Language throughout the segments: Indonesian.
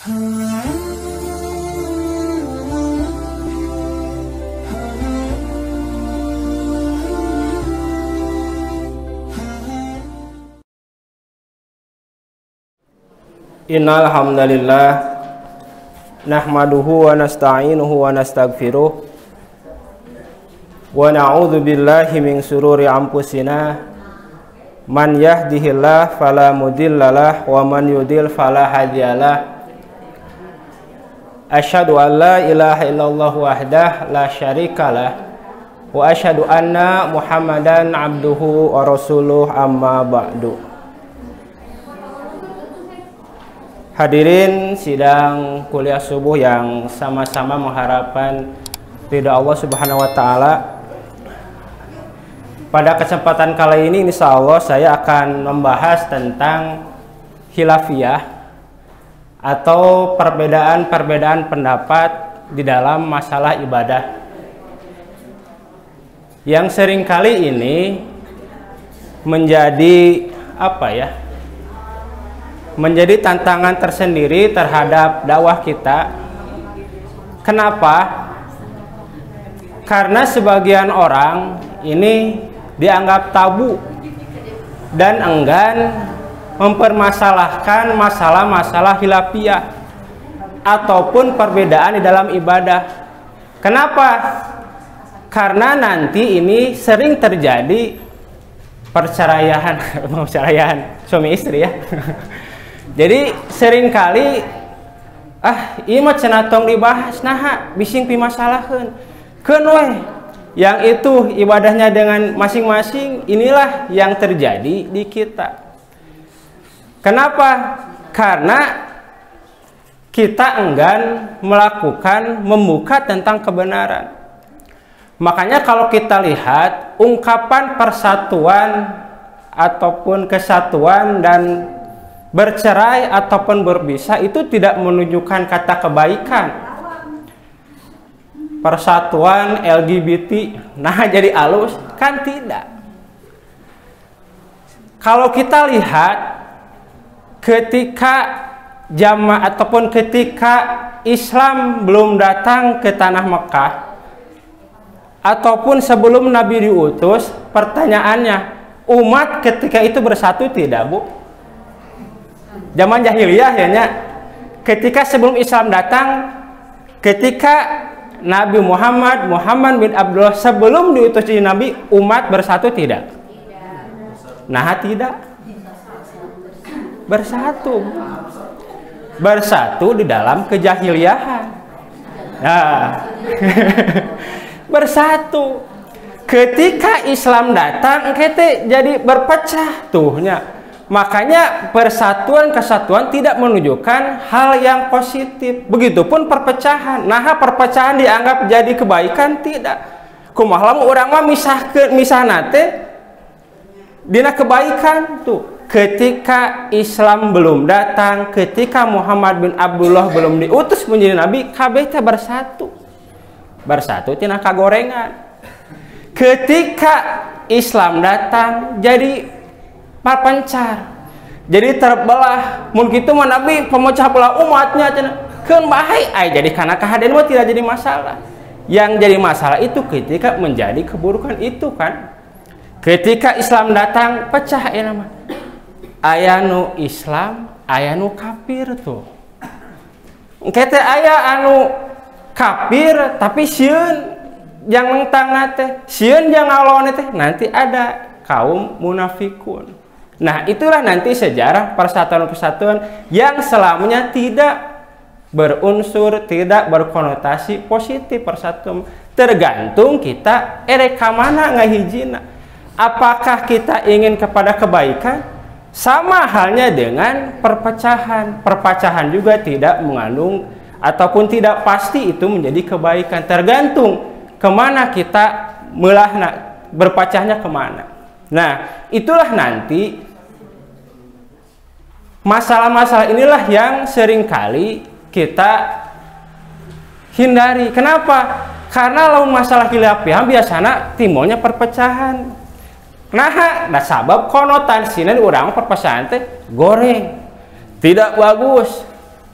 Innal hamdalillah nahmaduhu wa nasta'inuhu wa nastaghfiruh wa na'udzu billahi min shururi anfusina man yahdihillahu fala mudhillalah wa man yudhlil fala hadiyalah. Asyhadu an la ilaha illallah wahdah la syarikalah wa asyhadu anna Muhammadan abduhu wa rasuluh, amma ba'du. Hadirin sidang kuliah subuh yang sama-sama mengharapkan ridha Allah Subhanahu wa taala. Pada kesempatan kali ini insya Allah saya akan membahas tentang khilafiyah atau perbedaan-perbedaan pendapat di dalam masalah ibadah, yang seringkali ini menjadi menjadi tantangan tersendiri terhadap dakwah kita. Kenapa? Karena sebagian orang ini dianggap tabu dan enggan mempermasalahkan masalah-masalah khilafiyah ataupun perbedaan di dalam ibadah. Kenapa? Karena nanti ini sering terjadi perceraian suami istri ya. Jadi seringkali ieu mah cenah tong dibahas naha bising pi masalahkeun. Keun we yang itu ibadahnya dengan masing-masing, inilah yang terjadi di kita. Kenapa? Karena kita enggan membuka tentang kebenaran. Makanya kalau kita lihat ungkapan persatuan ataupun kesatuan dan bercerai ataupun berpisah itu tidak menunjukkan kata kebaikan. Persatuan LGBT, nah jadi alus, kan tidak. Kalau kita lihat ketika ataupun ketika Islam belum datang ke tanah Mekah ataupun sebelum Nabi diutus, pertanyaannya, umat ketika itu bersatu tidak, Bu? Zaman jahiliyah ya, ketika sebelum Islam datang, ketika Nabi Muhammad bin Abdullah sebelum diutus jadi Nabi, umat bersatu tidak? Nah, tidak. Bersatu di dalam kejahiliahan. Nah, bersatu. Ketika Islam datang, kita jadi berpecah tuhnya. Makanya persatuan kesatuan tidak menunjukkan hal yang positif. Begitupun perpecahan. Nah, perpecahan dianggap jadi kebaikan tidak. Kumaha lamun urang mah misahna teh dina kebaikan tuh. Ketika Islam belum datang, ketika Muhammad bin Abdullah belum diutus menjadi nabi, kabeh teh bersatu. Bersatu tina kagorengan. Ketika Islam datang jadi perpencar, jadi terbelah. Mun kitu mah Nabi pemecah belah umatnya cenah. Keun bae jadi kana kahadean mah tidak jadi masalah. Yang jadi masalah itu ketika menjadi keburukan itu kan. Ketika Islam datang pecah ya nama. Aya nu Islam, aya nu kafir tuh. Engke teh aya anu kafir tapi sieun yang lengtang teh, sieun yang ngalon teh nanti ada kaum munafikun. Nah, itulah nanti sejarah persatuan-kesatuan yang selamanya tidak berunsur, tidak berkonotasi positif persatuan. Tergantung kita ka mana ngahijina. Apakah kita ingin kepada kebaikan? Sama halnya dengan perpecahan. Perpecahan juga tidak mengandung ataupun tidak pasti itu menjadi kebaikan. Tergantung kemana kita berpecahnya kemana. Nah, itulah nanti masalah-masalah inilah yang seringkali kita hindari. Kenapa? Karena lawan masalah khilafiyah biasanya timbulnya perpecahan. Nah, sabab konotansinya urang perpecahan teh goreng. Tidak bagus.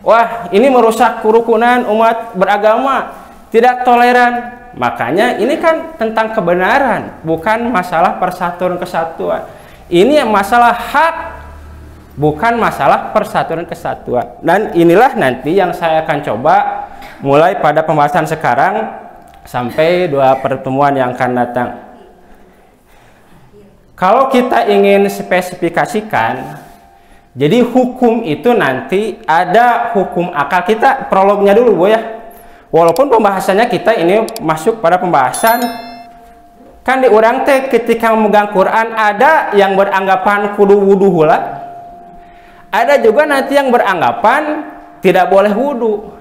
wah ini merusak kerukunan umat beragama, tidak toleran. Makanya ini kan tentang kebenaran, bukan masalah persatuan kesatuan. Ini masalah hak, bukan masalah persatuan kesatuan. Dan inilah nanti yang saya akan coba mulai pada pembahasan sekarang sampai 2 pertemuan yang akan datang. Kalau kita ingin spesifikasikan, jadi hukum itu nanti ada hukum akal. Kita prolognya dulu Bu ya. Walaupun pembahasannya kita ini masuk pada pembahasan, kan di urang teh ketika memegang Quran ada yang beranggapan kudu wudu hula, ada juga nanti yang beranggapan tidak boleh wudu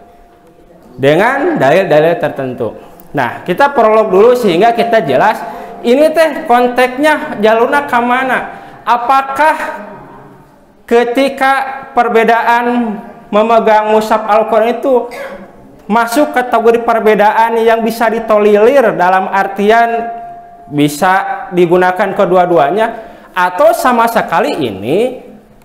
dengan dalil-dalil tertentu. Nah, kita prolog dulu sehingga kita jelas ini teh konteksnya jalurnya ke mana. Apakah ketika perbedaan memegang mushaf Al-Quran itu masuk kategori perbedaan yang bisa ditolilir dalam artian bisa digunakan kedua-duanya, atau sama sekali ini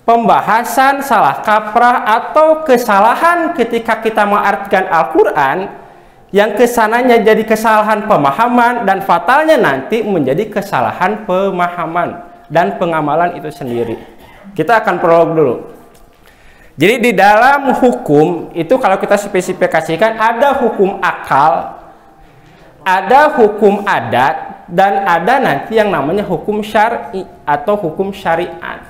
pembahasan salah kaprah atau kesalahan ketika kita mengartikan Al-Quran yang kesananya jadi kesalahan pemahaman dan fatalnya nanti menjadi kesalahan pemahaman dan pengamalan itu sendiri. Kita akan prolog dulu. Jadi di dalam hukum itu kalau kita spesifikasikan ada hukum akal, ada hukum adat, dan ada nanti yang namanya hukum syar'i atau hukum syariat.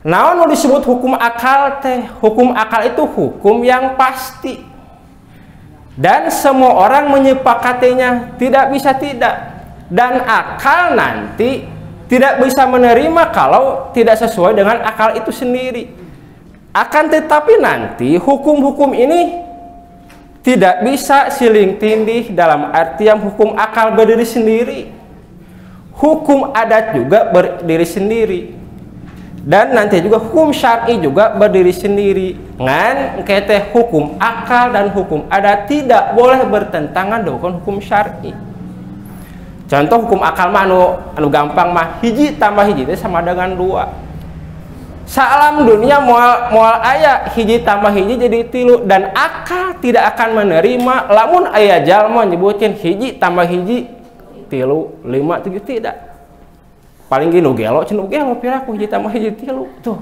Nah, mau disebut hukum akal teh, hukum akal itu hukum yang pasti dan semua orang menyepakatinya, tidak bisa tidak. Dan akal nanti tidak bisa menerima kalau tidak sesuai dengan akal itu sendiri. Akan tetapi nanti hukum-hukum ini tidak bisa siling tindih dalam artian hukum akal berdiri sendiri. Hukum adat juga berdiri sendiri. Dan nanti juga hukum syar'i juga berdiri sendiri. Ngan kete hukum akal dan hukum adat tidak boleh bertentangan dengan hukum syar'i. Contoh hukum akal mah anu gampang mah hiji tambah hiji itu sama dengan 2. Salam dunia moal aya hiji tambah hiji jadi 3 dan akal tidak akan menerima lamun aya jalma nyebutin hiji tambah hiji 3 5 7 tidak. Paling gini gelo cenah gelo piraku hiji tambah hiji 3 tuh.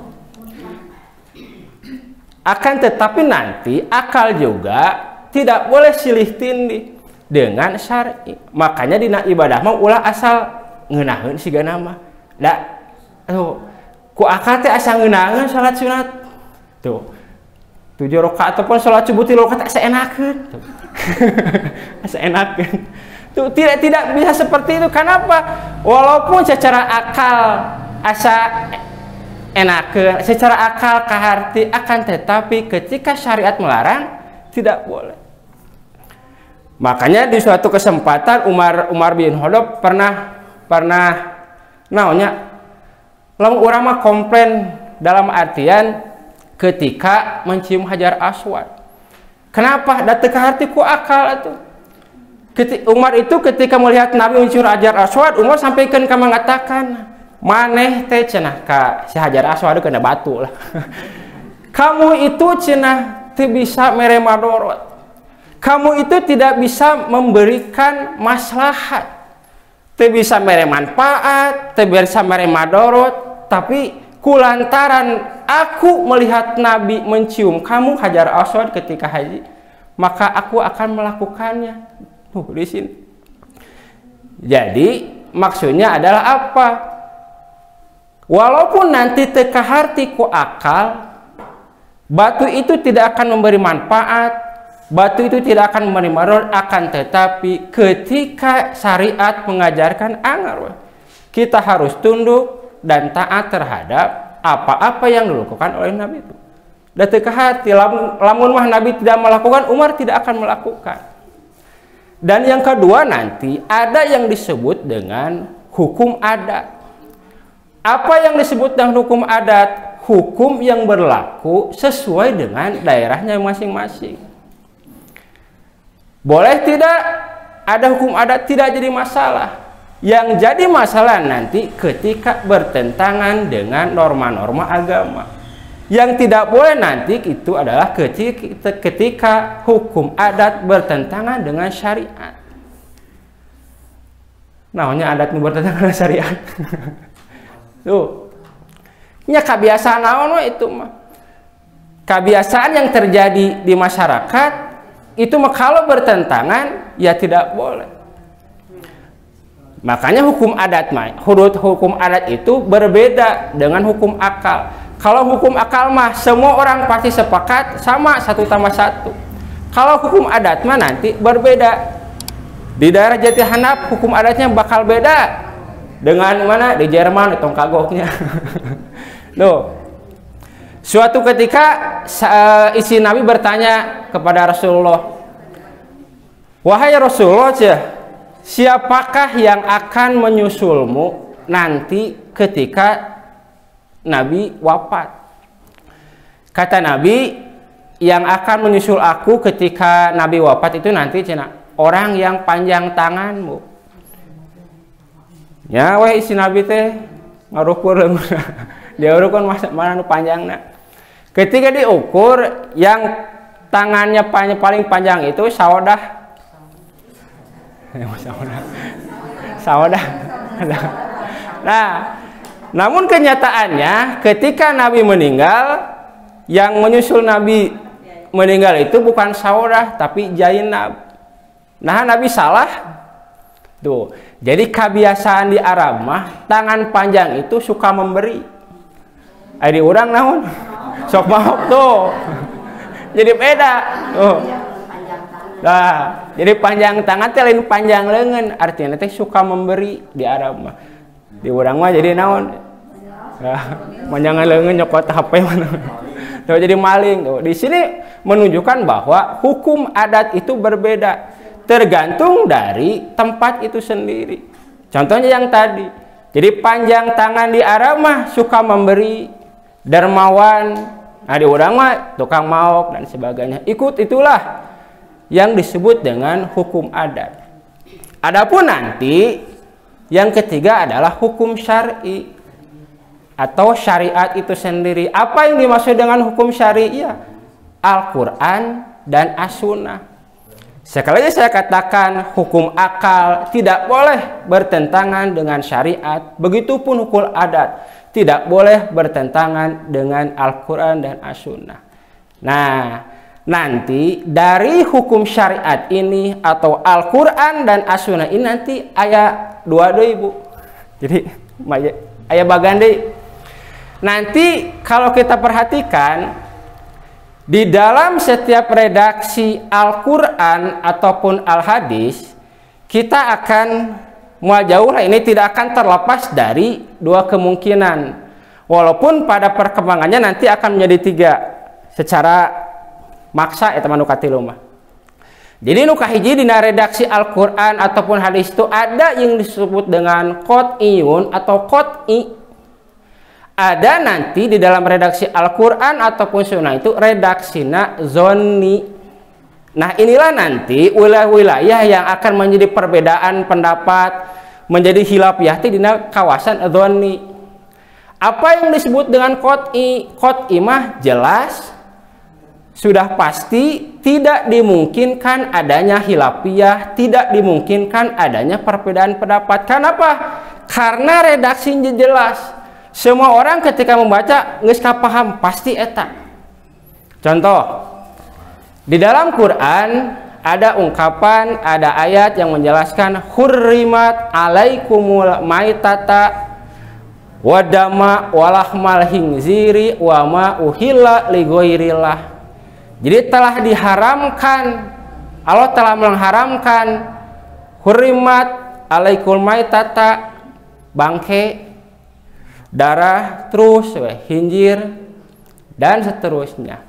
Akan tetapi nanti akal juga tidak boleh silih tindih dengan syar'i. Makanya dina ibadah mah ulah asal ngeunaheun sigana mah. Da ku akal teh asa ngeunaheun salat sunat. Tuh. 7 rakaat ataupun salat subuh 3 rakaat asa enakeun. Asa enakeun. Tuh tidak bisa seperti itu. Kenapa? Walaupun secara akal asa enakeun, secara akal kaharti akan tetapi ketika syariat melarang tidak boleh. Makanya di suatu kesempatan Umar bin Khattab pernah naonnya lamun urang mah komplain dalam artian ketika mencium Hajar Aswad. Kenapa? Da teu kaharti ku akal atuh. Umar itu ketika melihat Nabi mencium Hajar Aswad, Umar sampaikan ka mengatakan, "Maneh teh cenah ka si Hajar Aswad kena batu lah." Kamu itu cenah teu bisa mere madorot. Kamu itu tidak bisa memberikan maslahat. Teu bisa mere manfaat, teu bisa mere madorot. Tapi kulantaran aku melihat Nabi mencium kamu Hajar Aswad ketika haji, maka aku akan melakukannya. Di sini. Jadi maksudnya adalah apa? Walaupun nanti teu kaharti ku akal, batu itu tidak akan memberi manfaat, batu itu tidak akan memberi madorot, akan tetapi ketika syariat mengajarkan anggar, kita harus tunduk dan taat terhadap apa-apa yang dilakukan oleh Nabi itu. Dan teu kahati lamun mah Nabi tidak melakukan, Umar tidak akan melakukan. Dan yang kedua nanti ada yang disebut dengan hukum adat. Apa yang disebut dengan hukum adat? Hukum yang berlaku sesuai dengan daerahnya masing-masing. Boleh tidak ada hukum adat, tidak jadi masalah. Yang jadi masalah nanti ketika bertentangan dengan norma-norma agama. Yang tidak boleh nanti itu adalah ketika hukum adat bertentangan dengan syariat. Namanya adat bertentangan dengan syariat. Tuh. Nya kebiasaan naon itu mah. Kebiasaan yang terjadi di masyarakat itu mah kalau bertentangan ya tidak boleh. Makanya hukum adat mah, hukum adat itu berbeda dengan hukum akal. Kalau hukum akal mah semua orang pasti sepakat sama 1 tambah 1. Kalau hukum adat mah nanti berbeda. Di daerah Jatihanap hukum adatnya bakal beda dengan mana di Jerman di Tongkagoknya. Loh. Suatu ketika istri Nabi bertanya kepada Rasulullah, "Wahai Rasulullah, siapakah yang akan menyusulmu nanti ketika Nabi wafat?" Kata Nabi, yang akan menyusul aku ketika Nabi wafat itu nanti orang yang panjang tanganmu. Ya, weh isi Nabi teh ngarukur dia urukan mana nu panjangna. Ketika diukur yang tangannya paling panjang itu Saudah. Saudah. Nah, namun kenyataannya ketika Nabi meninggal, yang menyusul Nabi meninggal itu bukan Saudah tapi Zainab. Nah, Nabi salah. Tuh. Jadi kebiasaan di Arab mah tangan panjang itu suka memberi. Di urang naon? Sok mau tuh. Jadi beda. Tuh. Nah, jadi panjang tangan teh lain panjang leungeun, artinya teh suka memberi di Arab mah. Di urang mah jadi naon? Nah, panjang leungeun nyokot HP mana. Tuh jadi maling tuh. Di sini menunjukkan bahwa hukum adat itu berbeda tergantung dari tempat itu sendiri. Contohnya yang tadi. Jadi panjang tangan di Arab mah suka memberi, dermawan. Nah, di urang mah tukang maok dan sebagainya. Itulah yang disebut dengan hukum adat. Adapun nanti yang ketiga adalah hukum syar'i atau syariat itu sendiri. Apa yang dimaksud dengan hukum syar'i? Ya, Al-Qur'an dan As-Sunnah. Sekali lagi saya katakan hukum akal tidak boleh bertentangan dengan syariat. Begitupun hukum adat tidak boleh bertentangan dengan Al-Qur'an dan As-Sunnah. Nah, nanti dari hukum syariat ini atau Al-Qur'an dan As-Sunnah ini nanti aya dua deui Bu. Jadi aya bagan deui. Nanti kalau kita perhatikan di dalam setiap redaksi Al-Qur'an ataupun Al-Hadis, kita akan mual jauh lah ini tidak akan terlepas dari dua kemungkinan. Walaupun pada perkembangannya nanti akan menjadi tiga secara maksa ya teman katilu mah. Jadi nu kahiji dina redaksi Al-Qur'an ataupun hadis itu ada yang disebut dengan qot'iyun atau qot'i. Ada nanti di dalam redaksi Al-Qur'an ataupun sunnah itu redaksina zonni. Nah, inilah nanti wilayah-wilayah yang akan menjadi perbedaan pendapat, menjadi khilafiyah di kawasan zonni. Apa yang disebut dengan qot'i? Qot'i mah jelas sudah pasti tidak dimungkinkan adanya khilafiyah, tidak dimungkinkan adanya perbedaan pendapat. Kenapa? Karena redaksinya jelas. Semua orang ketika membaca geus kapaham pasti eta. Contoh, di dalam Quran ada ungkapan, ada ayat yang menjelaskan hurrimat alaikumul maitata wadama walahmal hinziri wa ma uhilla li ghairillah. Jadi telah diharamkan, Allah telah mengharamkan hurrimat alaikul maitata, bangke, darah, terus hinjir dan seterusnya.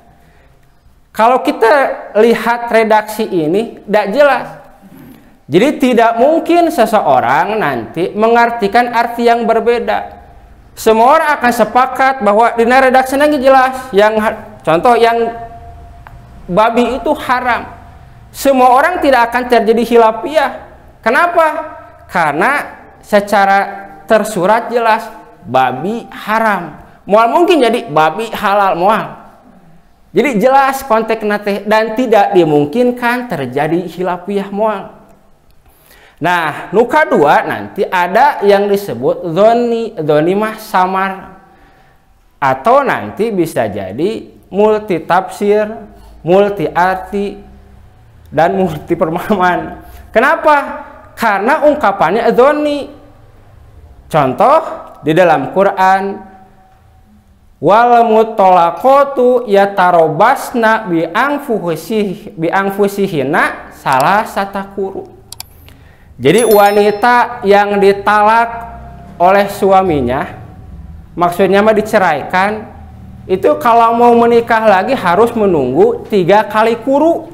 Kalau kita lihat redaksi ini tidak jelas. Jadi tidak mungkin seseorang nanti mengartikan arti yang berbeda. Semua orang akan sepakat bahwa di redaksinya jelas. Yang contoh yang babi itu haram. Semua orang tidak akan terjadi khilafiyah. Kenapa? Karena secara tersurat jelas babi haram, Moal mungkin jadi babi halal moal. Jadi jelas konteks nate dan tidak dimungkinkan terjadi khilafiyah moal. Nah, nuka dua nanti ada yang disebut dzoni mah samar atau nanti bisa jadi multi tafsir, multi arti dan multi pemahaman. Kenapa? Karena ungkapannya dzoni. Contoh di dalam Quran wal mutolaqatu yatarobasna bi anfusihina salah satakuru. Jadi wanita yang ditalak oleh suaminya, maksudnya mah diceraikan, itu kalau mau menikah lagi harus menunggu 3 kali kuru.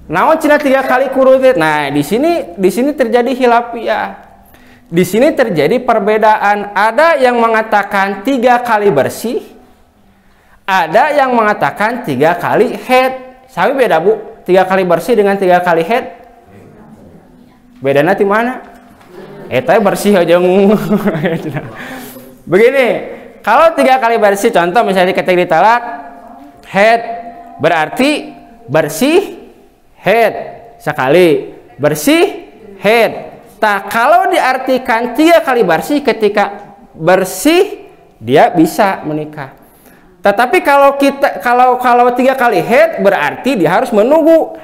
Namun cina 3 kali kuru. Nah, di sini terjadi khilafiyah. Di sini terjadi perbedaan. Ada yang mengatakan 3 kali bersih, ada yang mengatakan 3 kali head. Sami beda bu, 3 kali bersih dengan 3 kali head. Bedanya di mana? Eta bersih aja. Begini, kalau 3 kali bersih, contoh misalnya ketika ditalak head, berarti bersih head sekali, bersih head. Nah, kalau diartikan 3 kali bersih, ketika bersih dia bisa menikah. Tetapi kalau 3 kali head berarti dia harus menunggu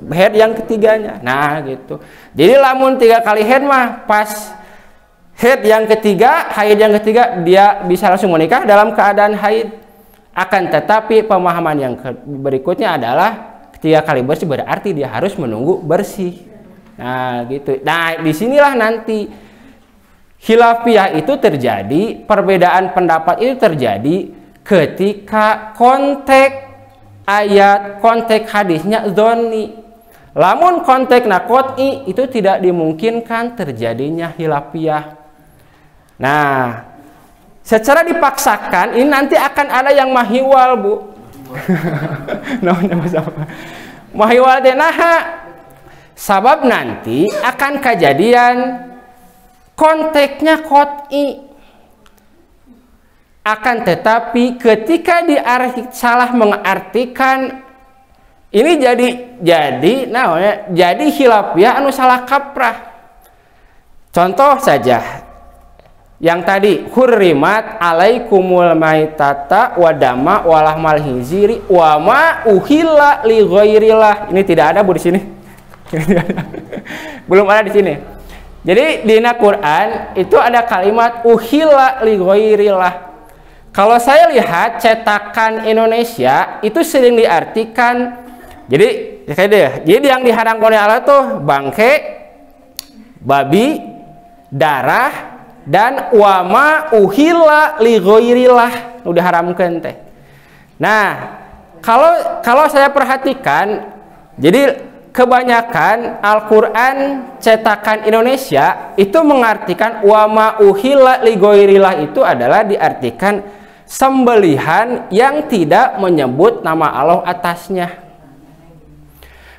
head yang ketiganya. Nah, gitu. Jadi lamun 3 kali head mah pas head yang ketiga, haid yang ketiga dia bisa langsung menikah dalam keadaan haid. Akan tetapi pemahaman yang berikutnya adalah 3 kali bersih berarti dia harus menunggu bersih. Nah, gitu. Nah, disinilah nanti khilafiyah itu terjadi, perbedaan pendapat itu terjadi ketika konteks ayat, konteks hadisnya dzoni. Lamun konteks qot'i itu tidak dimungkinkan terjadinya khilafiyah. Nah, secara dipaksakan ini nanti akan ada yang mahiwal, Bu. Namanya apa? Mahiwal denaha. Sabab nanti akan kejadian konteksnya qot'i. Akan tetapi ketika salah mengartikan ini jadi khilafiyah anu salah kaprah. Contoh saja yang tadi hurrimat alaikumul maitata wadama walahmal hinziri wa ma uhilla li ghairillah. Ini tidak ada Bu di sini. Belum ada di sini. Jadi di Quran itu ada kalimat uhilla li ghairillah. Kalau saya lihat cetakan Indonesia itu sering diartikan jadi yang diharamkan oleh Allah tuh bangke, babi, darah dan wama uhilla li ghairillah udah haramkan teh. Nah, kalau saya perhatikan jadi kebanyakan Al-Quran cetakan Indonesia itu mengartikan wama uhilla li ghairillah itu adalah diartikan sembelihan yang tidak menyebut nama Allah atasnya.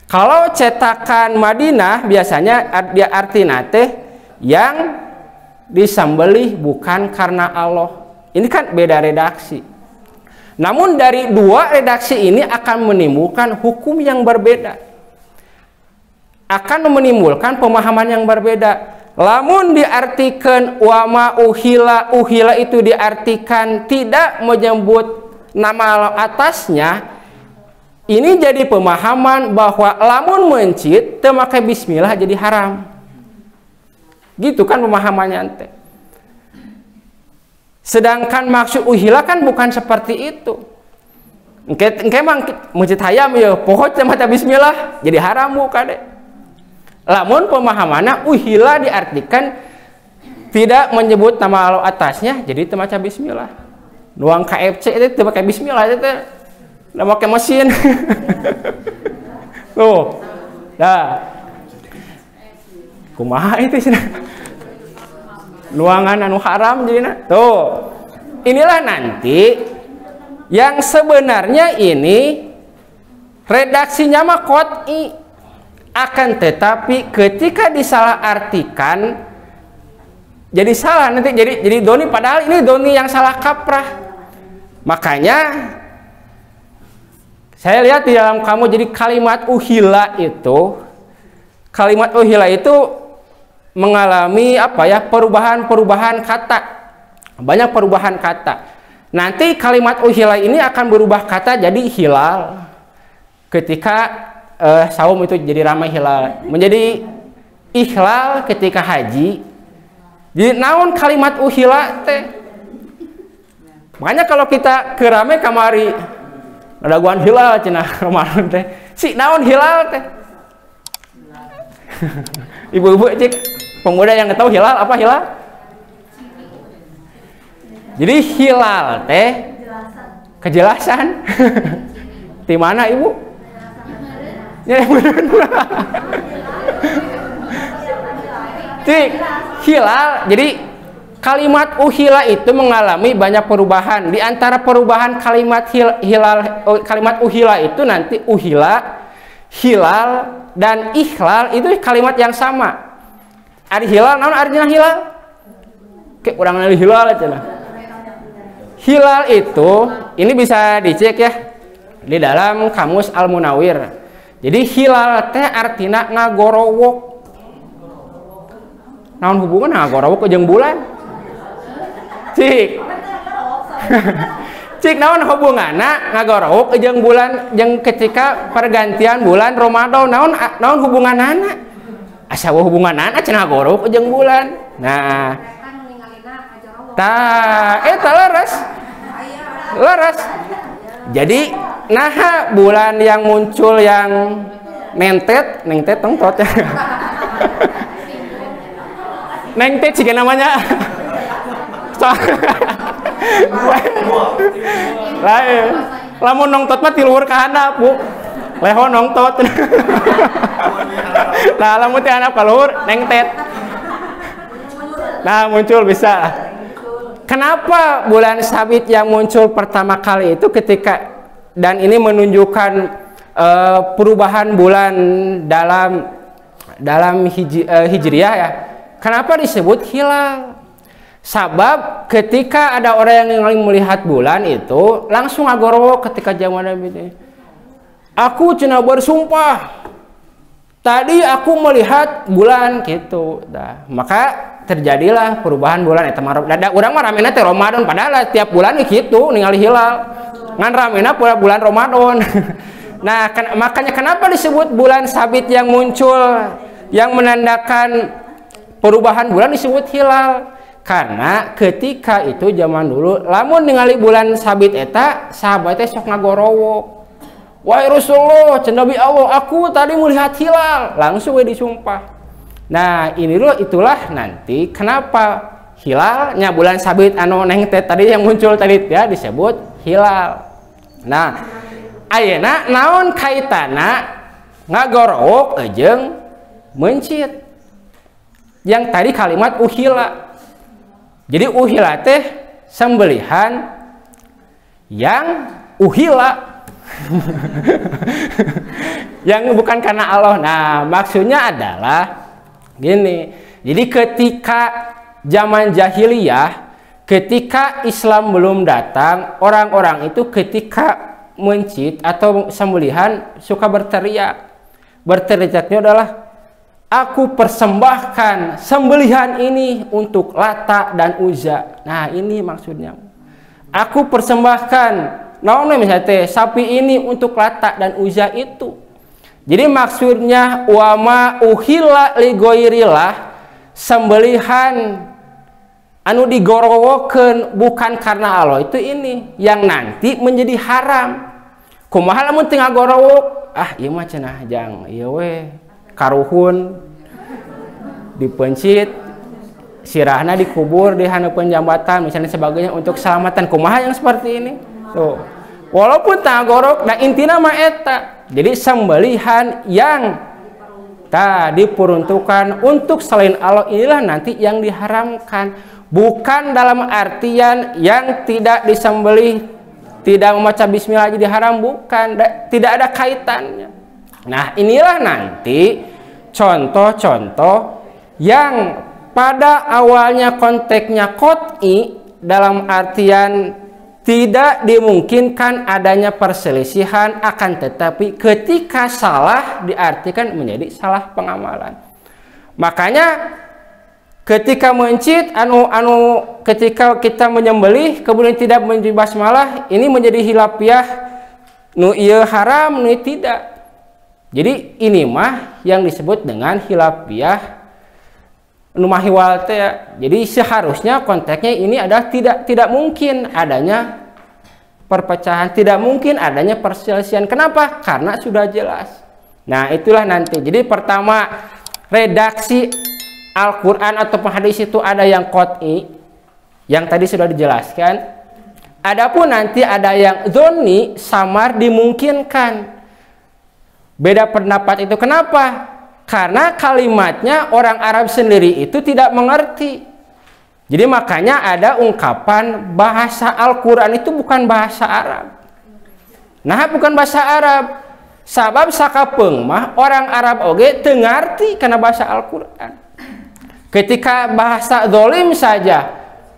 Kalau cetakan Madinah biasanya dia artinya teh yang disembelih bukan karena Allah. Ini kan beda redaksi. Namun dari dua redaksi ini akan menimbulkan hukum yang berbeda. Akan menimbulkan pemahaman yang berbeda. Lamun diartikan wama uhila, uhila itu diartikan tidak menyebut nama Allah atasnya. Ini jadi pemahaman bahwa lamun mencit teu make bismillah jadi haram. Gitu kan pemahamannya ente. Sedangkan maksud uhila kan bukan seperti itu. Engke mang mencit hayam ya pohon teu maca bismillah jadi haram bukan deh. Lamun pemahamannya uhila diartikan tidak menyebut nama Allah atasnya jadi teu maca bismillah. Nuang KFC itu teu pakai bismillah itu udah pakai mesin. Tuh. Dah. Kumaha itu sih? Nuangan anu haram jadinya. Tuh. Inilah nanti yang sebenarnya ini redaksinya mah qot'i. Akan tetapi ketika disalahartikan jadi salah nanti, jadi doni, padahal ini doni yang salah kaprah. Makanya saya lihat di dalam kamu, jadi kalimat uhila itu mengalami apa ya, perubahan kata, banyak perubahan kata. Nanti kalimat uhila ini akan berubah kata jadi hilal ketika saum itu jadi ramai hilal, menjadi ihlal ketika haji. Jadi naon kalimat uhila teh. Makanya kalau kita ke rame kamari ada guan hilal cenah Ramadan teh. Si naon hilal teh? Ibu-ibu cek pemuda yang tahu hilal apa hilal? Jadi hilal teh kejelasan. Di mana Ibu? Ya bener. Cik, hilal, jadi kalimat uhila itu mengalami banyak perubahan. Di antara perubahan kalimat kalimat uhila itu nanti uhila, hilal, dan ikhlal itu kalimat yang sama. Ari hilal, naon artinya hilal? Kayak kurang dari hilal aja lah. Hilal itu, ini bisa dicek ya di dalam kamus Al-Munawwir. Jadi hilal teh artina ngagorowok. Naon hubungan ngagorowok jeung bulan? Cik. Cik naon hubunganna ngagorowok jeung bulan, jeung ketika pergantian bulan Ramadan, naon hubunganana? Asa hubunganana cenah ngagorowok jeung bulan. Nah, eta leres. Jadi nah bulan yang muncul yang nengtet tengtot ya. Nengtet sih namanya. Lamun nongtot mah tiluhur ka handap, Bu. Leho nongtot. Nah, lamun teh handap ka luhur nengtet. Nah, muncul bisa. Kenapa bulan sabit yang muncul pertama kali itu ketika, dan ini menunjukkan perubahan bulan dalam hijriah ya. Kenapa disebut hilal? Sabab ketika ada orang yang melihat bulan itu langsung agorowo ketika zaman Nabi. Aku cenah bersumpah tadi aku melihat bulan gitu. Nah, maka terjadilah perubahan bulan eta mah. Da urang mah ramena teh Ramadan, padahal tiap bulan kitu ningali hilal. Ngan ramena bulan Ramadan. Nah, makanya kenapa disebut bulan sabit yang muncul yang menandakan perubahan bulan disebut hilal? Karena ketika itu zaman dulu lamun ningali bulan sabit eta sahabat teh sok ngagorowo. Wahai Rasulullah, cenah Nabi Allah, aku tadi melihat hilal, langsung we disumpah. Nah, itulah nanti kenapa hilalnya bulan sabit anu nengtet tadi yang muncul tadi ya disebut hilal. Nah, ayeuna naon kaitana ngagorowok jeung mencit? Yang tadi kalimat uhila. Jadi uhila teh sembelihan yang uhila. Yang bukan karena Allah. Nah, maksudnya adalah gini. Jadi ketika zaman jahiliyah, ketika Islam belum datang, orang-orang itu ketika mencit atau sembelihan suka berteriak. Berteriaknya adalah, aku persembahkan sembelihan ini untuk Lata dan Uzza. Nah, ini maksudnya. Aku persembahkan misalnya sapi ini untuk Lata dan Uzza itu. Jadi maksudnya wama uhilla li ghairillah, sembelihan anu digorowokeun bukan karena Allah itu ini yang nanti menjadi haram. Kumaha lamun teu ngagorowok? Ah, ieu mah cenah jang ieu we karuhun dipencit, sirahna dikubur di handeupeun jambatan misalnya sebagainya untuk keselamatan. Kumaha yang seperti ini? Tuh. Walaupun tagorok, nah intina mah eta. Jadi sembelihan yang diperuntukkan untuk selain Allah inilah nanti yang diharamkan. Bukan dalam artian yang tidak disembelih, tidak membaca bismillah jadi haram, bukan. Tidak ada kaitannya. Nah, inilah nanti contoh-contoh yang pada awalnya konteksnya qot'i dalam artian tidak dimungkinkan adanya perselisihan, akan tetapi ketika salah diartikan menjadi salah pengamalan. Makanya ketika mencit ketika kita menyembelih kemudian tidak menjadi basmalah, ini menjadi hilapiah nu ieu haram nu tidak. Jadi ini mah yang disebut dengan hilapiah numahiwal teh. Jadi seharusnya konteksnya ini adalah tidak mungkin adanya perpecahan, tidak mungkin adanya perselisihan. Kenapa? Karena sudah jelas. Nah, itulah nanti. Jadi pertama, redaksi Al-Qur'an atau hadis itu ada yang qot'i, yang tadi sudah dijelaskan. Adapun nanti ada yang dzonni, samar, dimungkinkan. Beda pendapat itu kenapa? Karena kalimatnya orang Arab sendiri itu tidak mengerti. Jadi makanya ada ungkapan bahasa Al-Quran itu bukan bahasa Arab. Nah, bukan bahasa Arab. Sabab sakapeung mah orang Arab oge teu ngarti kana bahasa Al-Quran. Ketika bahasa zolim saja,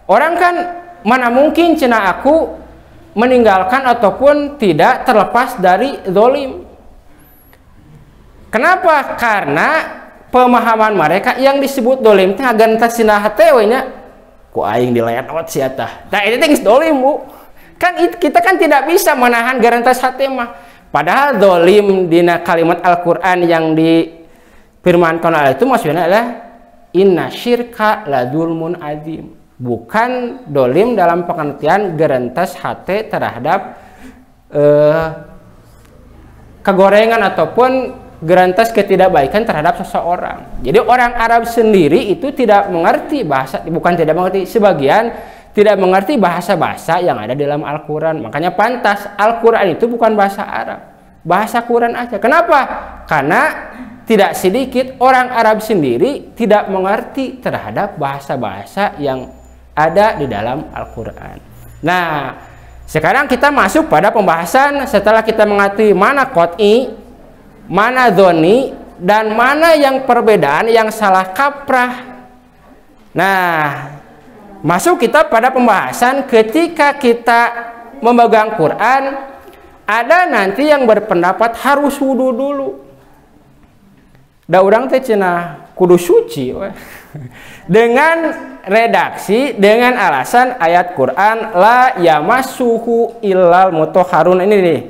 orang kan mana mungkin cenah aku meninggalkan ataupun tidak terlepas dari zolim. Kenapa? Karena pemahaman mereka yang disebut dolim teh gantas sinah teh we nya ku aing dileot si eta. Nah, ini teh geus dolim, Bu. Kan kita kan tidak bisa menahan garantas hate mah. Padahal dolim dina kalimat Al-Qur'an yang difirmankan oleh itu maksudnya adalah inna syirka la dzulmun adzim. Bukan dolim dalam pengertian garantas hate terhadap kegorengan ataupun gerantas ketidakbaikan terhadap seseorang. Jadi orang Arab sendiri itu tidak mengerti bahasa, bukan tidak mengerti, sebagian tidak mengerti bahasa-bahasa yang ada dalam Al-Quran. Makanya pantas Al-Quran itu bukan bahasa Arab, bahasa Quran aja. Kenapa? Karena tidak sedikit orang Arab sendiri tidak mengerti terhadap bahasa-bahasa yang ada di dalam Al-Quran. Nah, sekarang kita masuk pada pembahasan setelah kita mengerti mana qot'i, mana dzonni, dan mana yang perbedaan yang salah kaprah. Nah, masuk kita pada pembahasan ketika kita memegang Quran, ada nanti yang berpendapat harus wudu dulu. Da urang teh cenah kudu suci dengan redaksi, dengan alasan ayat Quran la yamassuhu illal mutahharun. Ini nih,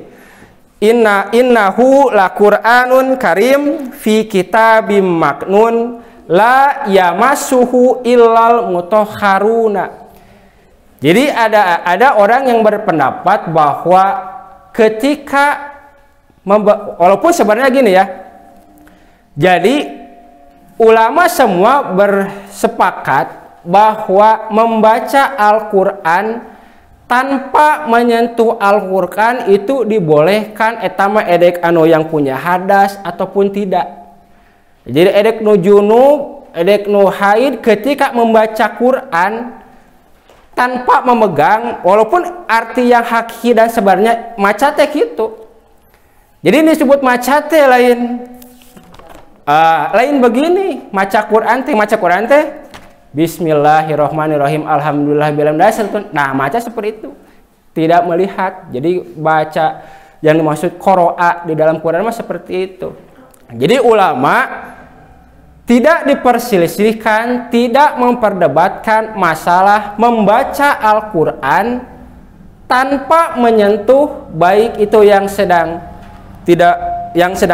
innahu la Qur'anun karim fi kitabim maknun la yamassuhu illal mutahharuna. Jadi ada orang yang berpendapat bahwa ketika walaupun sebenarnya gini ya. Jadi ulama semua bersepakat bahwa membaca Al-Qur'an tanpa menyentuh Al-Qur'an itu dibolehkan, etama edek anu yang punya hadas ataupun tidak. Jadi edek nu junub, edek nu haid ketika membaca Quran tanpa memegang, walaupun arti yang hakiki dan sebenarnya maca teh gitu. Jadi ini disebut maca teh lain begini, maca Quran teh Bismillahirrahmanirrahim alhamdulillahirabbil. Nah, maca seperti itu, tidak melihat. Jadi baca yang dimaksud qoro'a di dalam Quran mah seperti itu. Jadi ulama tidak diperselisihkan, tidak memperdebatkan masalah membaca Al-Quran tanpa menyentuh, baik itu yang sedang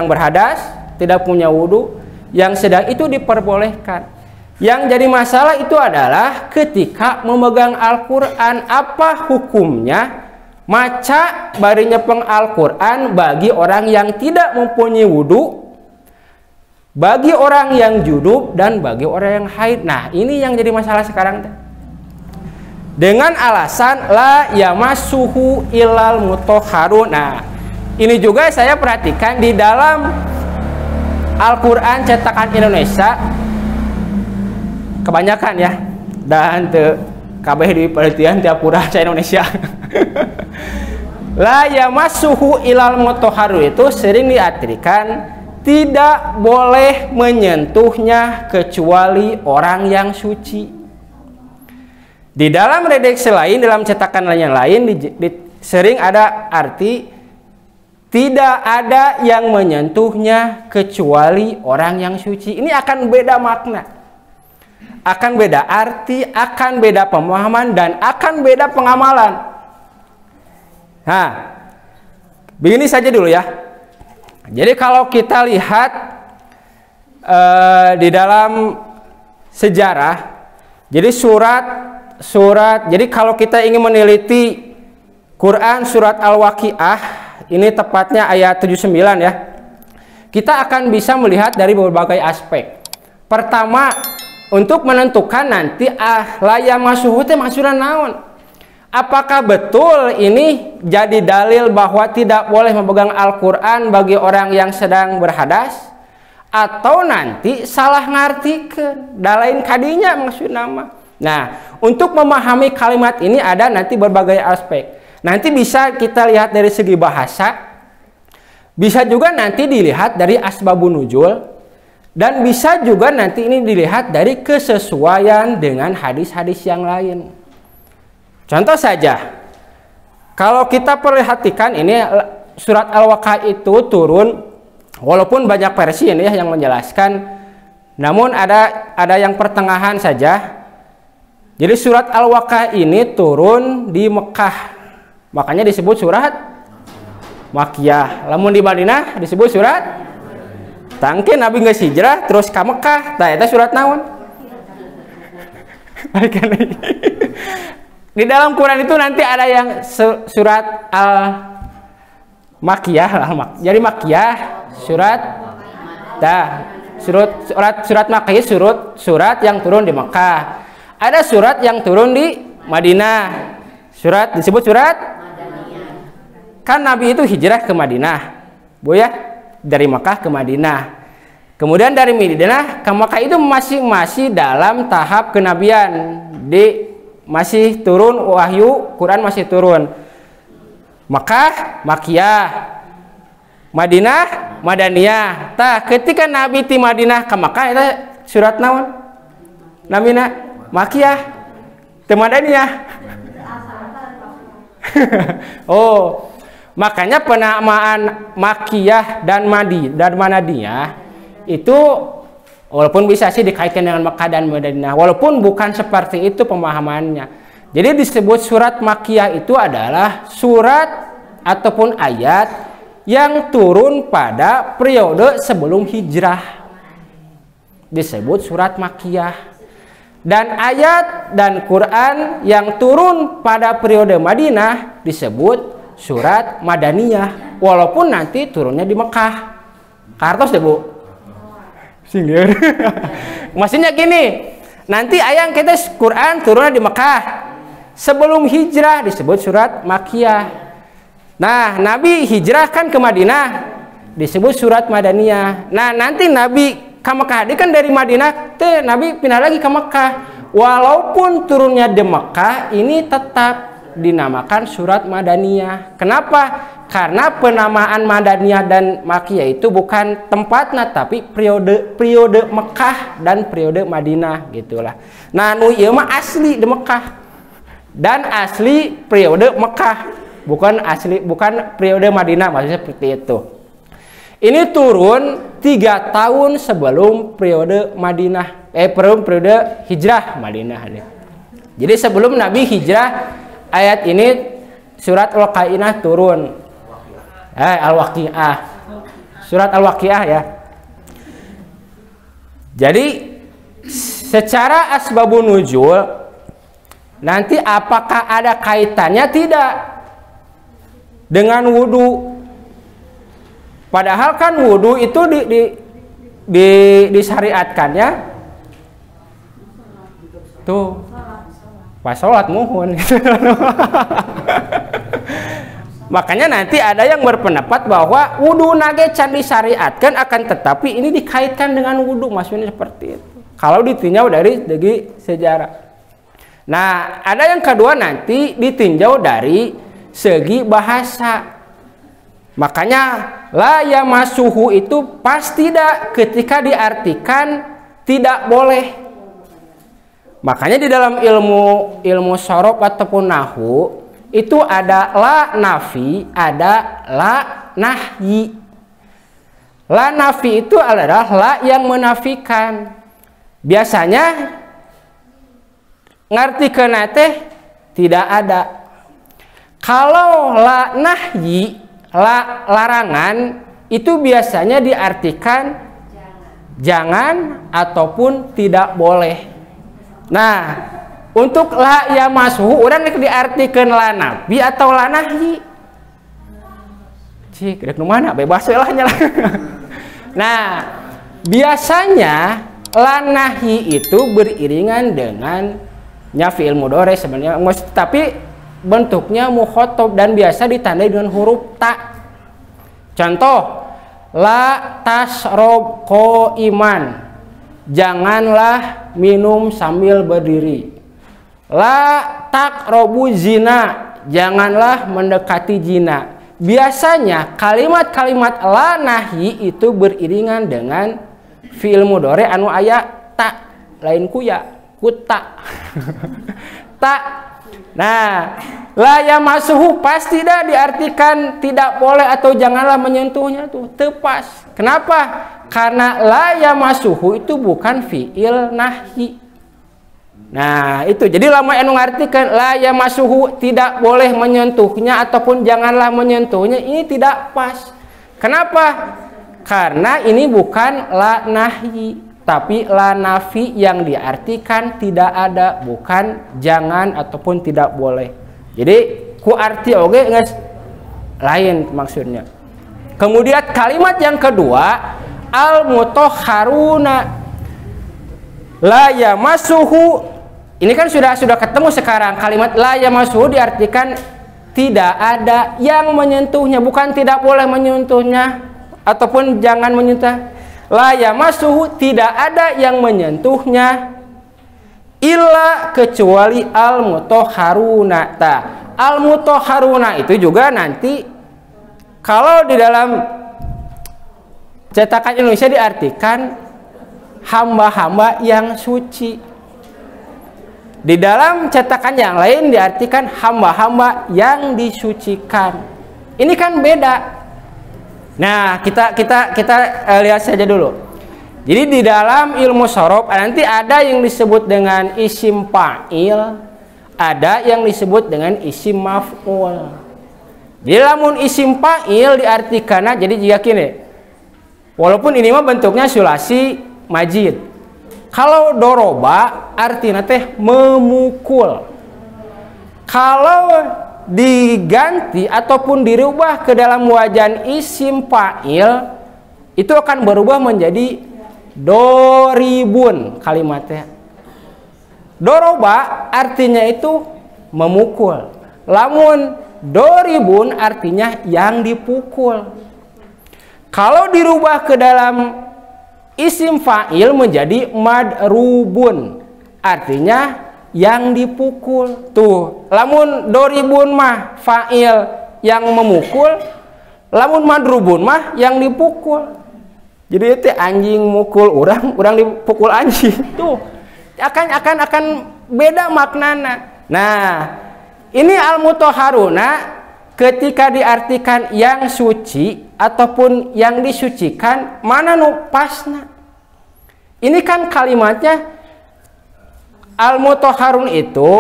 berhadas, tidak punya wudhu, yang sedang itu diperbolehkan. Yang jadi masalah itu adalah ketika memegang Al-Quran, apa hukumnya maca bari nyepeng Al-Quran bagi orang yang tidak mempunyai wudhu, bagi orang yang junub, dan bagi orang yang haid. Nah, ini yang jadi masalah sekarang. Dengan alasan la yamassuhu illal mutahharun. Nah, ini juga saya perhatikan di dalam Al-Quran cetakan Indonesia kebanyakan ya, dan kabeh di penelitian tiap bahasa Indonesia. La yamassuhu illal mutahharun itu sering diartikan tidak boleh menyentuhnya kecuali orang yang suci. Di dalam redaksi lain, dalam cetakan yang lain sering ada arti tidak ada yang menyentuhnya kecuali orang yang suci. Ini akan beda makna, akan beda arti, akan beda pemahaman, dan akan beda pengamalan. Nah, begini saja dulu ya. Jadi kalau kita lihat di dalam sejarah, jadi jadi kalau kita ingin meneliti Quran surat Al-Waqiah, ini tepatnya ayat 79 ya, kita akan bisa melihat dari berbagai aspek. Pertama, untuk menentukan nanti layam masuhu teh maksudna naon. Apakah betul ini jadi dalil bahwa tidak boleh memegang Al-Quran bagi orang yang sedang berhadas? Atau nanti salah ngartikeun, da lain kadinya maksud nama. Nah, untuk memahami kalimat ini ada nanti berbagai aspek. Nanti bisa kita lihat dari segi bahasa, bisa juga nanti dilihat dari asbabun nuzul, dan bisa juga nanti ini dilihat dari kesesuaian dengan hadis-hadis yang lain. Contoh saja, kalau kita perhatikan ini surat Al-Waqiah itu turun, walaupun banyak versi ini yang menjelaskan, namun ada yang pertengahan saja. Jadi surat Al-Waqiah ini turun di Mekah, makanya disebut surat Makkiyah. Lamun di Madinah disebut surat tangke Nabi geus hijrah terus ke Mekah, tah eta surat naon? Di dalam Quran itu nanti ada yang surat Al-Makkiyah lah. Jadi Makkiyah surat Makkiyah surat yang turun di Mekah. Ada surat yang turun di Madinah. Surat disebut surat kan Nabi itu hijrah ke Madinah. Bu ya, dari Mekah ke Madinah. Kemudian dari Madinah ke Mekah itu masih dalam tahap kenabian, masih turun wahyu, Quran masih turun. Mekah Makkiyah, Madinah Madaniyah. Tah ketika Nabi di Madinah ke Mekah itu surat naon? Namina Makkiyah, teh Madaniyah. Oh, makanya penamaan Makkiyah dan Madaniyah itu walaupun bisa sih dikaitkan dengan Mekah dan Madinah, walaupun bukan seperti itu pemahamannya. Jadi disebut surat Makkiyah itu adalah surat ataupun ayat yang turun pada periode sebelum hijrah. Disebut surat Makkiyah. Dan ayat dan Quran yang turun pada periode Madinah disebut surat Madaniyah, walaupun nanti turunnya di Mekah. Kartos deh Bu. Singgir. Maksudnya gini, nanti ayat kita Quran turunnya di Mekah, sebelum hijrah disebut surat Makkiyah. Nah, Nabi hijrah kan ke Madinah, disebut surat Madaniyah. Nah, nanti Nabi ke Mekah, dia kan dari Madinah, Nabi pindah lagi ke Mekah. Walaupun turunnya di Mekah, ini tetap dinamakan surat Madaniyah. Kenapa? Karena penamaan Madaniyah dan Makkiyah itu bukan tempatnya, tapi periode Mekah dan periode Madinah gitulah. Nah, nu ieu mah asli di Mekah dan asli periode Mekah, bukan periode Madinah, maksudnya seperti itu. Ini turun 3 tahun sebelum periode Madinah, periode hijrah Madinah. Jadi sebelum Nabi hijrah, ayat ini surat Al-Waqiah turun. Al-Waqiah. Surat Al-Waqiah ya. Jadi secara asbabun nuzul nanti apakah ada kaitannya? Tidak dengan wudu. Padahal kan wudu itu disyariatkannya tuh pas sholat muhun. Makanya nanti ada yang berpendapat bahwa wudu nage can disyariatkan, akan tetapi ini dikaitkan dengan wudu, maksudnya seperti itu kalau ditinjau dari segi sejarah. Nah, ada yang kedua nanti ditinjau dari segi bahasa. Makanya la yamassuhu itu pas tidak ketika diartikan tidak boleh. Makanya di dalam ilmu sorof ataupun nahwu itu ada la nafi, ada la nahyi. La nafi itu adalah la yang menafikan. Biasanya ngartikeun teh tidak ada. Kalau la nahyi, la larangan, itu biasanya diartikan jangan ataupun tidak boleh. Nah, untuk la yamassuhu urang diartikeun la nafi atau la nahyi. Cik, rek nu mana bebas we lah nya. Nah, biasanya la nahyi itu beriringan dengan nya fi'il mudhari sebenarnya, tapi bentuknya mukhatab dan biasa ditandai dengan huruf ta. Contoh, la tasrob qaiman, janganlah minum sambil berdiri. La taqrabu zina, janganlah mendekati zina. Biasanya kalimat-kalimat la nahyi itu beriringan dengan fi'il mudhari anu aya ta, lain kuya, kuta. Ta. Nah, la yamassuhu pasti tidak diartikan tidak boleh atau janganlah menyentuhnya tuh, tepas. Kenapa? Karena la yamassuhu itu bukan fi'il nahyi. Nah, itu. Jadi lama anu ngartikeun la yamassuhu tidak boleh menyentuhnya ataupun janganlah menyentuhnya, ini tidak pas. Kenapa? Karena ini bukan la nahyi, tapi la nafi yang diartikan tidak ada, bukan jangan ataupun tidak boleh. Jadi ku arti oge geus lain maksudnya. Kemudian kalimat yang kedua, al mutahharuna la yamassuhu. Ini kan sudah ketemu sekarang. Kalimat la yamassuhu diartikan tidak ada yang menyentuhnya, bukan tidak boleh menyentuhnya ataupun jangan menyentuh. La yamassuhu tidak ada yang menyentuhnya illa kecuali al mutahharuna. Al mutahharuna itu juga nanti kalau di dalam cetakan Indonesia diartikan hamba-hamba yang suci. Di dalam cetakan yang lain diartikan hamba-hamba yang disucikan. Ini kan beda. Nah, kita lihat saja dulu. Jadi di dalam ilmu sorof nanti ada yang disebut dengan isim fa'il, ada yang disebut dengan isim maf'ul. Di lamun isim fa'il diartikan jadi jika kini, walaupun ini mah bentuknya sulasi majid. Kalau doroba artinya teh memukul. Kalau diganti ataupun dirubah ke dalam wajan isim fa'il itu akan berubah menjadi doribun kalimatnya. Doroba artinya itu memukul. Lamun doribun artinya yang dipukul. Kalau dirubah ke dalam isim fa'il menjadi madrubun, artinya yang dipukul. Tuh, lamun doribun mah fa'il yang memukul, lamun madrubun mah yang dipukul. Jadi itu anjing mukul orang dipukul anjing. Tuh, akan beda maknana. Nah, ini al-mutahharuna ketika diartikan yang suci ataupun yang disucikan, mana nu pasna? Ini kan kalimatnya al-mutahharun itu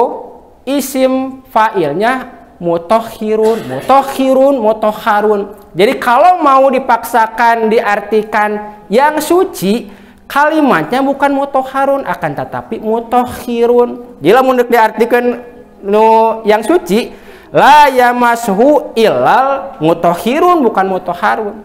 isim fa'ilnya mutahhirun, mutahharun. Jadi kalau mau dipaksakan diartikan yang suci, kalimatnya bukan mutahharun akan tetapi mutahhirun. Jadi lamun diartikan yang suci, la yamassuhu illal mutahhirun, bukan mutahharun.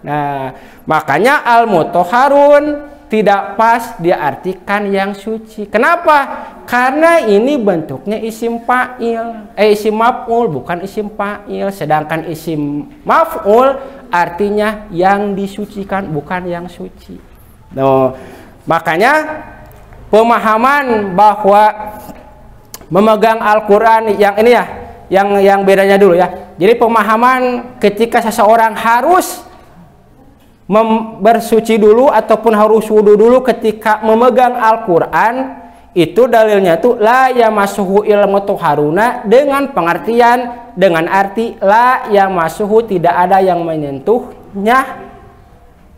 Nah, makanya al mutahharun tidak pas diartikan yang suci. Kenapa? Karena ini bentuknya isim fa'il, isim maf'ul bukan isim fa'il. Sedangkan isim maf'ul artinya yang disucikan bukan yang suci. Nah, makanya pemahaman bahwa memegang Al-Qur'an yang ini ya, yang bedanya dulu ya. Jadi pemahaman ketika seseorang harus bersuci dulu ataupun harus wudu dulu ketika memegang Al-Quran, itu dalilnya tuh la yamassuhu illal mutahharuna, dengan pengertian, dengan arti la yamassuhu, tidak ada yang menyentuhnya,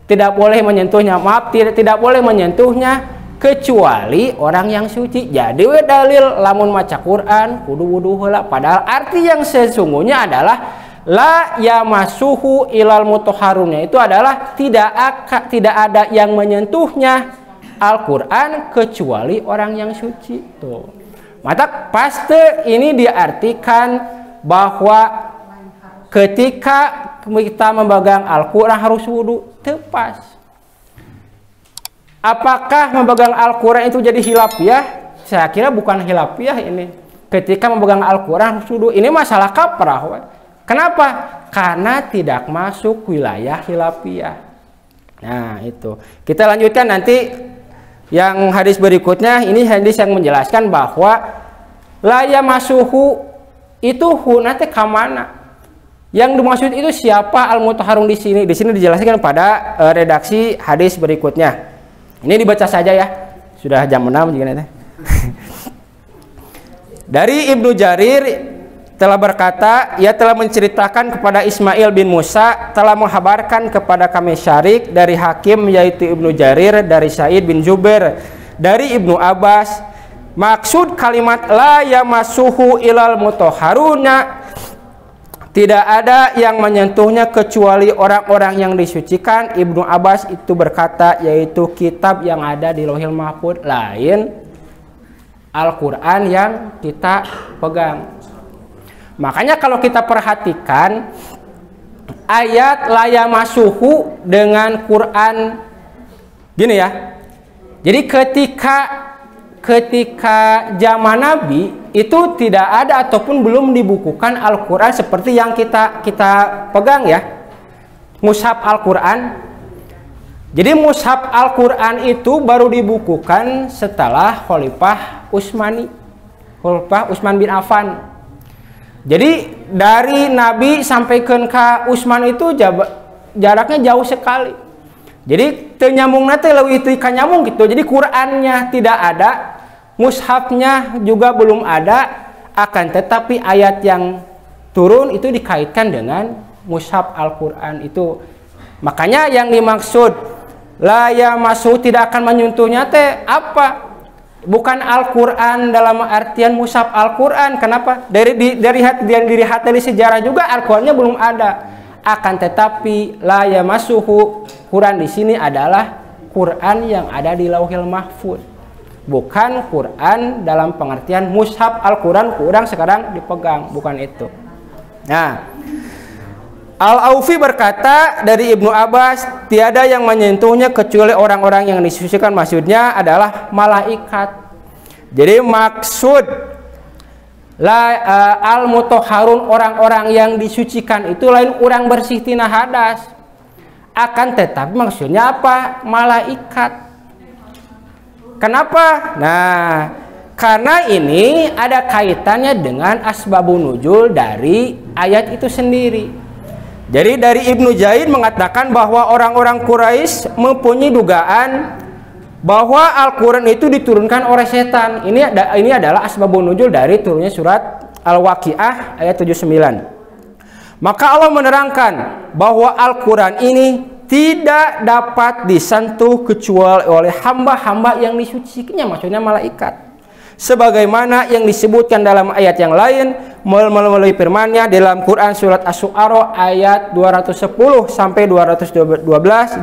tidak boleh menyentuhnya, maaf, tidak boleh menyentuhnya kecuali orang yang suci. Jadi dalil lamun maca Quran kudu wudu heula, padahal arti yang sesungguhnya adalah la yamassuhu ilal mutahharuna, itu adalah tidak ada yang menyentuhnya Al-Quran kecuali orang yang suci. Tuh. Maka pasti ini diartikan bahwa ketika kita memegang Al-Quran harus wudu, tepas. Apakah memegang Al-Quran itu jadi khilafiyah? Saya kira bukan khilafiyah ini. Ketika memegang Al-Quran harus wudu, ini masalah kaprah. Kenapa? Karena tidak masuk wilayah khilafiyah. Nah itu. Kita lanjutkan nanti yang hadis berikutnya. Ini hadis yang menjelaskan bahwa la yamassuhu itu hunate kamana. Yang dimaksud itu siapa al-mutahharun di sini? Di sini dijelaskan pada redaksi hadis berikutnya. Ini dibaca saja ya. Sudah jam 6 juga nanti. Dari Ibnu Jarir telah berkata, ia telah menceritakan kepada Ismail bin Musa, telah menghabarkan kepada kami Syarik dari Hakim yaitu Ibnu Jarir, dari Sa'id bin Jubair, dari Ibnu Abbas, maksud kalimat la yamassuhu ilal mutahharuna, tidak ada yang menyentuhnya kecuali orang-orang yang disucikan. Ibnu Abbas itu berkata, yaitu kitab yang ada di Lauhil Mahfuz, lain Al-Quran yang kita pegang. Makanya kalau kita perhatikan ayat la yamassuhu dengan Quran gini ya. Jadi ketika zaman Nabi itu tidak ada ataupun belum dibukukan Al-Quran seperti yang kita pegang ya, mushaf Al-Quran. Jadi mushaf Al-Quran itu baru dibukukan setelah Khalifah Utsman bin Affan. Jadi dari Nabi sampai ke Utsman itu jaraknya jauh sekali. Jadi tenyambung nanti lebih itu ikan nyambung gitu. Jadi Qurannya tidak ada, mushafnya juga belum ada, akan tetapi ayat yang turun itu dikaitkan dengan mushaf Al-Quran itu. Makanya yang dimaksud la yamassuhu tidak akan menyentuhnya teh apa? Bukan Al-Quran dalam artian mushaf Al-Quran. Kenapa? Dari hati sejarah juga Al-Qurannya belum ada. Akan tetapi la yamassuhu Quran di sini adalah Quran yang ada di Lauhil Mahfuz. Bukan Quran dalam pengertian mushaf Al-Quran kurang sekarang dipegang, bukan itu. Nah, Al-Aufi berkata dari Ibnu Abbas, tiada yang menyentuhnya kecuali orang-orang yang disucikan, maksudnya adalah malaikat. Jadi maksud al-mutahharun, orang-orang yang disucikan itu lain orang bersih tina hadas. Akan tetapi maksudnya apa? Malaikat. Kenapa? Nah, karena ini ada kaitannya dengan asbabun nuzul dari ayat itu sendiri. Jadi dari Ibnu Jaid mengatakan bahwa orang-orang Quraisy mempunyai dugaan bahwa Al-Quran itu diturunkan oleh setan. Ini adalah asbabun nuzul dari turunnya surat Al-Waqiah ayat 79. Maka Allah menerangkan bahwa Al-Quran ini tidak dapat disentuh kecuali oleh hamba-hamba yang disucikannya, maksudnya malaikat. Sebagaimana yang disebutkan dalam ayat yang lain melalui firman-Nya dalam Quran surat Asy-Syu'ara ayat 210 sampai 212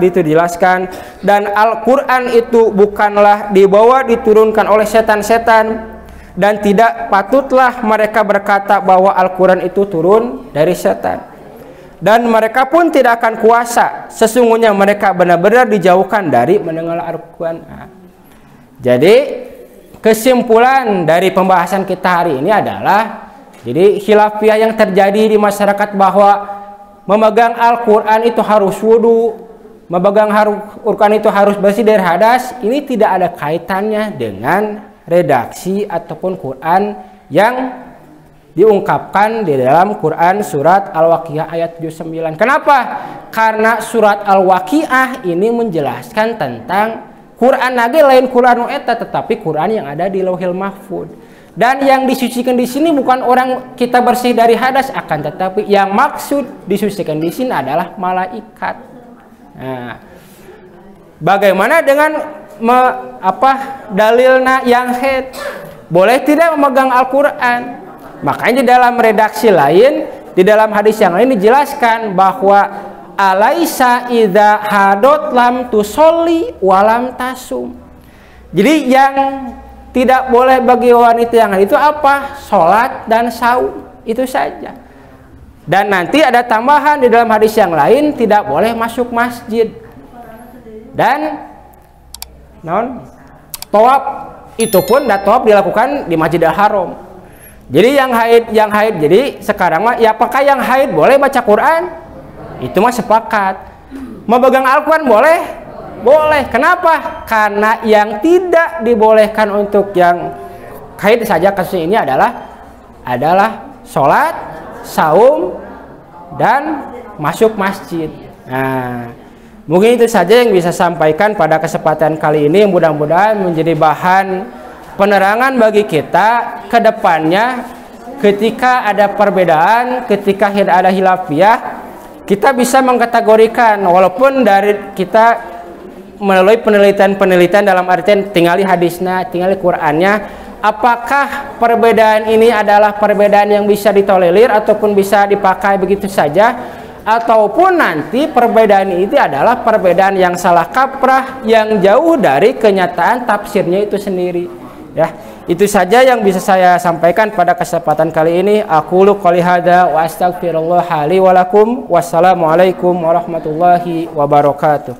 itu dijelaskan, dan Al-Quran itu bukanlah diturunkan oleh setan-setan, dan tidak patutlah mereka berkata bahwa Al-Quran itu turun dari setan, dan mereka pun tidak akan kuasa, sesungguhnya mereka benar-benar dijauhkan dari mendengar Al-Quran. Jadi kesimpulan dari pembahasan kita hari ini adalah, jadi khilafiyah yang terjadi di masyarakat bahwa memegang Al-Quran itu harus wudu, memegang Al-Quran itu harus bersih dari hadas, ini tidak ada kaitannya dengan redaksi ataupun Quran yang diungkapkan di dalam Quran surat Al-Waqiah ayat 79. Kenapa? Karena surat Al-Waqiah ini menjelaskan tentang Quran lagi lain Quran eta, tetapi Quran yang ada di Lauhil Mahfuz. Dan yang disucikan di sini bukan orang kita bersih dari hadas, akan tetapi yang maksud disucikan di sini adalah malaikat. Nah, bagaimana dengan dalilna yang haid? Boleh tidak memegang Al-Quran? Makanya di dalam redaksi lain, di dalam hadis yang lain dijelaskan bahwa alaisa idza hadot lam tusolli walam tasum. Jadi yang tidak boleh bagi wanita yang itu apa? Sholat dan saum, itu saja. Dan nanti ada tambahan di dalam hadis yang lain, tidak boleh masuk masjid. Dan tawaf itu pun tawaf dilakukan di Masjidil Haram. Jadi yang haid jadi sekarang mah ya, apakah yang haid boleh baca Quran? Itu mah sepakat. Memegang Al-Quran boleh? Boleh. Kenapa? Karena yang tidak dibolehkan untuk yang haid saja kasus ini adalah sholat, saum, dan masuk masjid. Nah, mungkin itu saja yang bisa sampaikan pada kesempatan kali ini. Mudah-mudahan menjadi bahan penerangan bagi kita ke depannya ketika ada perbedaan, ketika ada khilafiyah, kita bisa mengkategorikan, walaupun dari kita melalui penelitian dalam artian tinggali hadisnya, tinggali Qur'annya, apakah perbedaan ini adalah perbedaan yang bisa ditolerir ataupun bisa dipakai begitu saja, ataupun nanti perbedaan itu adalah perbedaan yang salah kaprah, yang jauh dari kenyataan tafsirnya itu sendiri. Ya, itu saja yang bisa saya sampaikan pada kesempatan kali ini. Aqulu qouli hadza wa astaghfirullah li wa lakum. Wassalamualaikum warahmatullahi wabarakatuh.